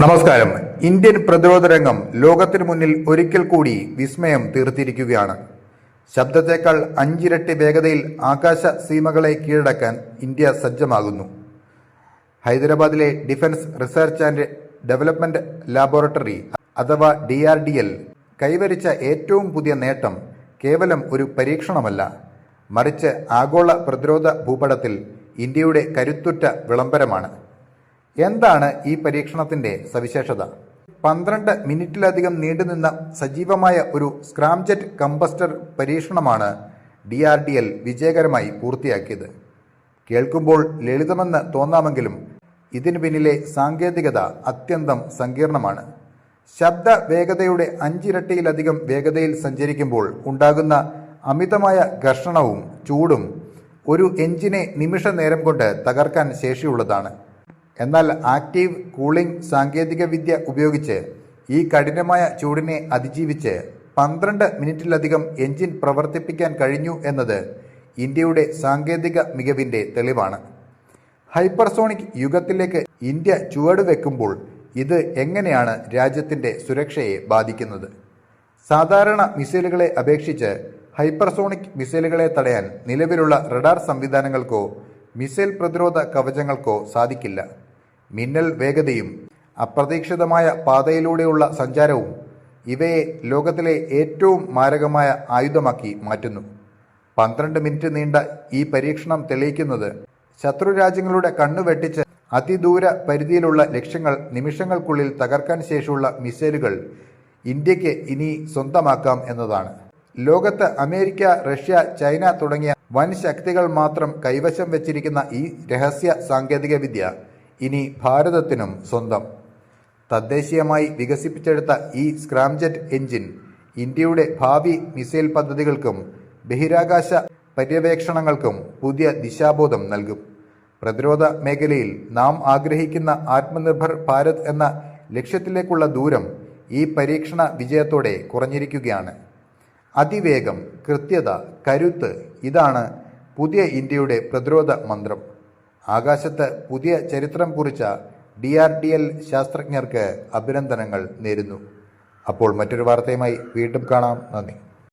നമസ്കാരം. ഇന്ത്യൻ പ്രതിരോധ രംഗം ലോകത്തിനു മുന്നിൽ ഒരിക്കൽ കൂടി വിസ്മയം തീർത്തിരിക്കുകയാണ്. ശബ്ദത്തേക്കാൾ 5 ഇരട്ടി വേഗതയിൽ ആകാശ സീമകളെ കീഴടക്കാൻ ഇന്ത്യ സജ്ജമാകുന്നു. ഹൈദരാബാദിലെ defence research and development laboratory അഥവാ DRDL കൈവരിച്ച ഏറ്റവും പുതിയ നേട്ടം കേവലം ഒരു പരീക്ഷണമല്ല, മറിച്ച് ആഗോള പ്രതിരോധ ഭൂപടത്തിൽ ഇന്ത്യയുടെ കരുത്തുറ്റ വിളംബരമാണ്. എന്താണ് ഈ പരീക്ഷണത്തിന്റെ സവിശേഷത? 12 മിനിറ്റിലധികം നീണ്ടുനിന്ന സജീവമായ ഒരു സ്ക്രാംജെറ്റ് കമ്പസ്റ്റർ പരീക്ഷണമാണ് DRDL വിജയകരമായി പൂർത്തിയാക്കിയത്. കേൾക്കുമ്പോൾ ലളിതമെന്ന് തോന്നാമെങ്കിലും ഇതിനു പിന്നിലെ സാങ്കേതികത അത്യന്തം സങ്കീർണമാണ്. ശബ്ദ വേഗതയുടെ 5 ഇരട്ടിയിലധികം വേഗതയിൽ സഞ്ചരിക്കുമ്പോൾ ഉണ്ടാകുന്ന അമിതമായ ഘർഷണവും ചൂടും ഒരു എഞ്ചിനെ നിമിഷ നേരം കൊണ്ട് തകർക്കാൻ ശേഷിയുള്ളതാണ്. എന്നാൽ ആക്റ്റീവ് കൂളിംഗ് സാങ്കേതിക വിദ്യ ഉപയോഗിച്ച് ഈ കഠിനമായ ചൂടിനെ അതിജീവിച്ച് 12 മിനിറ്റിലധികം എഞ്ചിൻ പ്രവർത്തിപ്പിക്കാൻ കഴിഞ്ഞു എന്നത് ഇന്ത്യയുടെ സാങ്കേതിക മികവിൻ്റെ തെളിവാണ്. ഹൈപ്പർസോണിക് യുഗത്തിലേക്ക് ഇന്ത്യ ചുവടുവെക്കുമ്പോൾ ഇത് എങ്ങനെയാണ് രാജ്യത്തിൻ്റെ സുരക്ഷയെ ബാധിക്കുന്നത്? സാധാരണ മിസൈലുകളെ അപേക്ഷിച്ച് ഹൈപ്പർസോണിക് മിസൈലുകളെ തടയാൻ നിലവിലുള്ള റഡാർ സംവിധാനങ്ങൾക്കോ മിസൈൽ പ്രതിരോധ കവചങ്ങൾക്കോ സാധിക്കില്ല. മിന്നൽ വേഗതയും അപ്രതീക്ഷിതമായ പാതയിലൂടെയുള്ള സഞ്ചാരവും ഇവയെ ലോകത്തിലെ ഏറ്റവും മാരകമായ ആയുധമാക്കി മാറ്റുന്നു. 12 മിനിറ്റ് നീണ്ട ഈ പരീക്ഷണം തെളിയിക്കുന്നത് ശത്രുരാജ്യങ്ങളുടെ കണ്ണു വെട്ടിച്ച് അതിദൂര പരിധിയിലുള്ള ലക്ഷ്യങ്ങൾ നിമിഷങ്ങൾക്കുള്ളിൽ തകർക്കാൻ ശേഷിയുള്ള മിസൈലുകൾ ഇന്ത്യക്ക് ഇനി സ്വന്തമാക്കാം എന്നതാണ്. ലോകത്ത് അമേരിക്ക, റഷ്യ, ചൈന തുടങ്ങിയ വൻ ശക്തികൾ മാത്രം കൈവശം വെച്ചിരിക്കുന്ന ഈ രഹസ്യ സാങ്കേതിക വിദ്യ ഇനി ഭാരതത്തിനും സ്വന്തം. തദ്ദേശീയമായി വികസിപ്പിച്ചെടുത്ത ഈ സ്ക്രാംജെറ്റ് എഞ്ചിൻ ഇന്ത്യയുടെ ഭാവി മിസൈൽ പദ്ധതികൾക്കും ബഹിരാകാശ പര്യവേക്ഷണങ്ങൾക്കും പുതിയ ദിശാബോധം നൽകും. പ്രതിരോധ മേഖലയിൽ നാം ആഗ്രഹിക്കുന്ന ആത്മനിർഭർ ഭാരത് എന്ന ലക്ഷ്യത്തിലേക്കുള്ള ദൂരം ഈ പരീക്ഷണ വിജയത്തോടെ കുറഞ്ഞിരിക്കുകയാണ്. അതിവേഗം, കൃത്യത, കരുത്ത്, ഇതാണ് പുതിയ ഇന്ത്യയുടെ പ്രതിരോധ മന്ത്രം. ആകാശത്ത് പുതിയ ചരിത്രം കുറിച്ച DRDL ശാസ്ത്രജ്ഞർക്ക് അഭിനന്ദനങ്ങൾ നേരുന്നു. അപ്പോൾ മറ്റൊരു വാർത്തയുമായി വീണ്ടും കാണാം. നന്ദി.